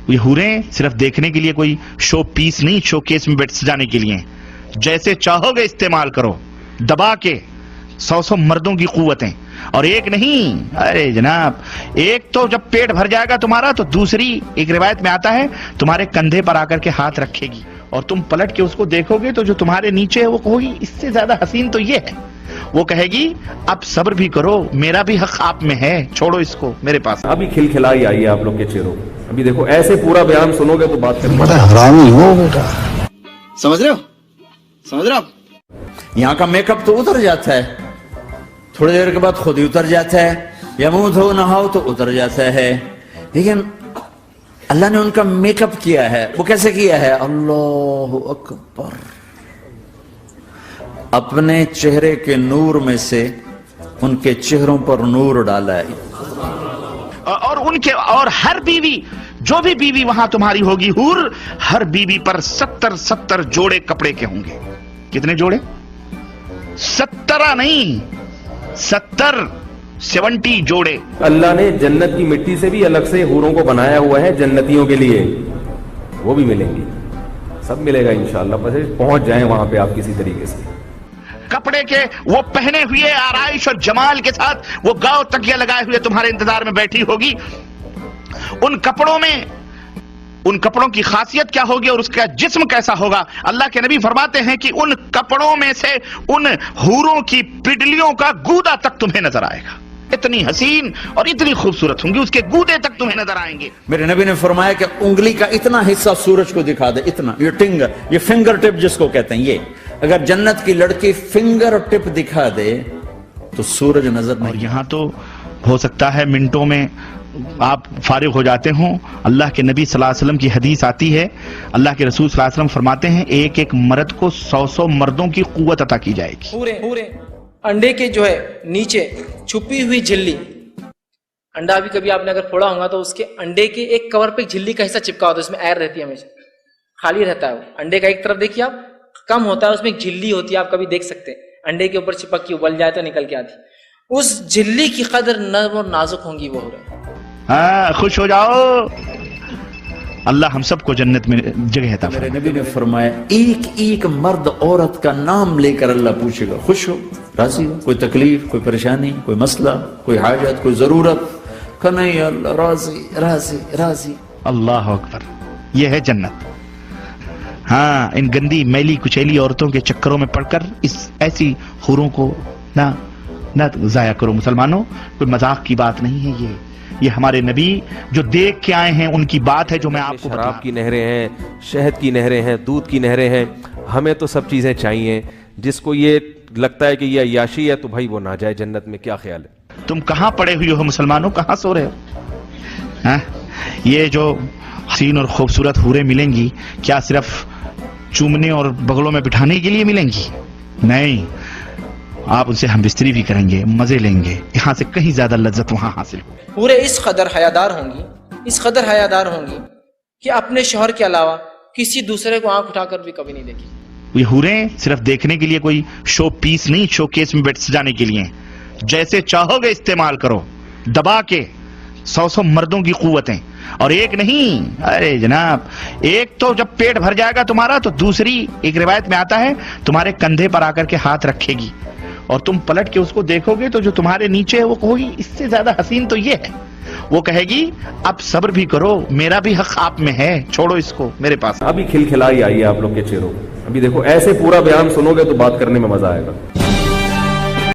یہ حوریں صرف دیکھنے کے لیے کوئی شو پیس نہیں، شو کیس میں بیٹھ سجانے کے لیے، جیسے چاہو گے استعمال کرو، دبا کے 100 مردوں کی قوتیں، اور ایک نہیں، ارے جناب ایک تو جب پیٹ بھر جائے گا تمہارا تو دوسری ایک روایت میں آتا ہے تمہارے کندھے پر آ کر کے ہاتھ رکھے گی، اور تم پلٹ کے اس کو دیکھو گے تو جو تمہارے نیچے ہے وہ کہو گی اس سے زیادہ حسین تو یہ ہے، وہ کہے گی اب صبر بھی کرو، میرا بھی حق آپ میں ہے، چھوڑو اس کو میرے پاس۔ ابھی کھلکھلائی آئی ہے آپ لوگ کے چہروں، ابھی دیکھو ایسے پورا بیان سنو گے تو بات کریں، بڑا حرامی ہو بیٹا، سمجھ رہے ہو آپ؟ یہاں کا میک اپ تو اتر جاتا ہے، تھوڑی دیر کے بعد خود ہی اتر جاتا ہے، یا منہ دھو نہاؤ تو اتر جاتا ہے، لیکن اللہ نے ان کا میک اپ کیا ہے، وہ کیسے کیا ہے؟ اللہ اکبر، اپنے چہرے کے نور میں سے ان کے چہروں پر نور ڈالا ہے، اور ان کے اور ہر بیوی، جو بھی بیوی وہاں تمہاری ہوگی حور، ہر بیوی پر 70 جوڑے کپڑے کے ہوں گے۔ کتنے جوڑے؟ 70 نہیں، 70 جوڑے۔ اللہ نے جنت کی مٹی سے بھی الگ سے حوروں کو بنایا ہوا ہے جنتیوں کے لیے، وہ بھی ملیں گی، سب ملے گا انشاءاللہ، بس پہنچ جائیں وہاں پہ آپ کسی طریقے سے۔ کپڑے کے وہ پہنے ہوئے آرائش اور جمال کے ساتھ وہ گاؤ تکیہ لگائے ہوئے تمہارے انتظار میں بیٹھی ہوگی، ان کپڑوں میں، ان کپڑوں کی خاصیت کیا ہوگی اور اس کا جسم کیسا ہوگا؟ اللہ کے نبی فرماتے ہیں کہ ان کپڑوں میں سے ان حوروں کی پڈلیوں کا گودا تک تمہیں نظر آئے گا، اتنی حسین اور اتنی خوبصورت ہوں گی، اس کے گودے تک تمہیں نظر آئیں گے۔ میرے نبی نے فرمایا کہ انگلی کا اتنا حصہ سورج کو دکھا دے، اتنا، یہ فنگر ٹپ جس کو کہتے ہیں، یہ اگر جنت کی لڑکی فنگر ٹپ دکھا دے تو سورج نظر نہیں۔ اور یہاں تو ہو سکتا ہے منٹوں میں آپ فارغ ہو جاتے ہوں، اللہ کے نبی صلی اللہ علیہ وسلم کی حدیث آتی ہے، اللہ کے رسول صلی اللہ علیہ وسلم فرماتے ہیں ایک ایک مرد کو 100 مردوں کی قوت عطا کی جائے گی۔ پورے انڈے کے جو ہے نیچے چھپی ہوئی جھلی، انڈا بھی کبھی آپ نے اگر پھوڑا ہوگا تو اس کے انڈے کے ایک کور پہ جھلی کا حصہ چپکا ہوتا ہے، اس میں ایئر رہتی ہے، ہمیشہ خالی رہتا ہے وہ انڈے کا، ایک طرف دیکھیے آپ کم ہوتا ہے، اس میں ایک جھلی ہوتی ہے، آپ کبھی دیکھ سکتے ہیں انڈے کے اوپر چپک کے ابل جائے تو نکل کے آتی، اس جھلی کی قدر نرم اور نازک ہوں گی وہ ہو رہے۔ ہاں خوش ہو جاؤ، اللہ ہم سب کو جنت میں جگہ عطا میرے فرمائے۔ نبی نے فرمایا ایک ایک مرد عورت کا نام لے کر اللہ پوچھے گا، خوش ہو، راضی ہو، کوئی تکلیف، کوئی پریشانی، کوئی مسئلہ، کوئی حاجت، کوئی ضرورت، کہ نہیں اللہ راضی راضی راضی۔ اللہ اکبر، یہ ہے جنت۔ ہاں ان گندی میلی کچیلی عورتوں کے چکروں میں پڑ کر اس ایسی حوروں کو نہ ضائع کرو مسلمانوں، کوئی مذاق کی بات نہیں ہے، یہ ہمارے نبی جو دیکھ کے آئے ہیں ان کی بات ہے جو میں آپ کو بتا۔ شراب کی نہریں ہیں، شہد کی نہریں ہیں، دودھ کی نہریں ہیں، ہمیں تو سب چیزیں چاہیے، جس کو یہ لگتا ہے کہ یہ عیاشی ہے تو بھائی وہ نہ جائے جنت میں، کیا خیال ہے؟ تم کہاں پڑے ہوئے ہو مسلمانوں، کہاں سو رہے ہو؟ ہاں یہ جو حسین اور خوبصورت حوریں ملیں گی کیا صرف چومنے اور بغلوں میں بٹھانے کے لیے ملیں گی؟ نہیں، آپ ان سے ہم بستری بھی کریں گے، مزے لیں گے، یہاں سے کہیں زیادہ لذت وہاں حاصل ہوگی۔ پورے اس قدر حیادار ہوں گی، اس قدر حیادار ہوں گی کہ اپنے شوہر کے علاوہ کسی دوسرے کو آنکھ اٹھا کر بھی کبھی نہیں دیکھی۔ یہ حوریں صرف دیکھنے کے لیے کوئی شو پیس نہیں، شو کیس میں بیٹھ سجانے کے لیے، جیسے چاہو گے استعمال کرو، دبا کے 100 مردوں کی قوتیں، اور ایک نہیں، ارے جناب ایک تو جب پیٹ بھر جائے گا تمہارا تو دوسری ایک روایت میں آتا ہے تمہارے کندھے پر آ کر کے ہاتھ رکھے گی، اور تم پلٹ کے اس کو دیکھو گے تو جو تمہارے نیچے ہے وہ کہو گی اس سے زیادہ حسین تو یہ ہے، وہ کہے گی اب صبر بھی کرو، میرا بھی حق آپ میں ہے، چھوڑو اس کو میرے پاس۔ ابھی کھلکھلائی آئی ہے آپ لوگ کے چہروں، ابھی دیکھو ایسے پورا بیان سنو گے تو بات کرنے میں مزہ آئے گا۔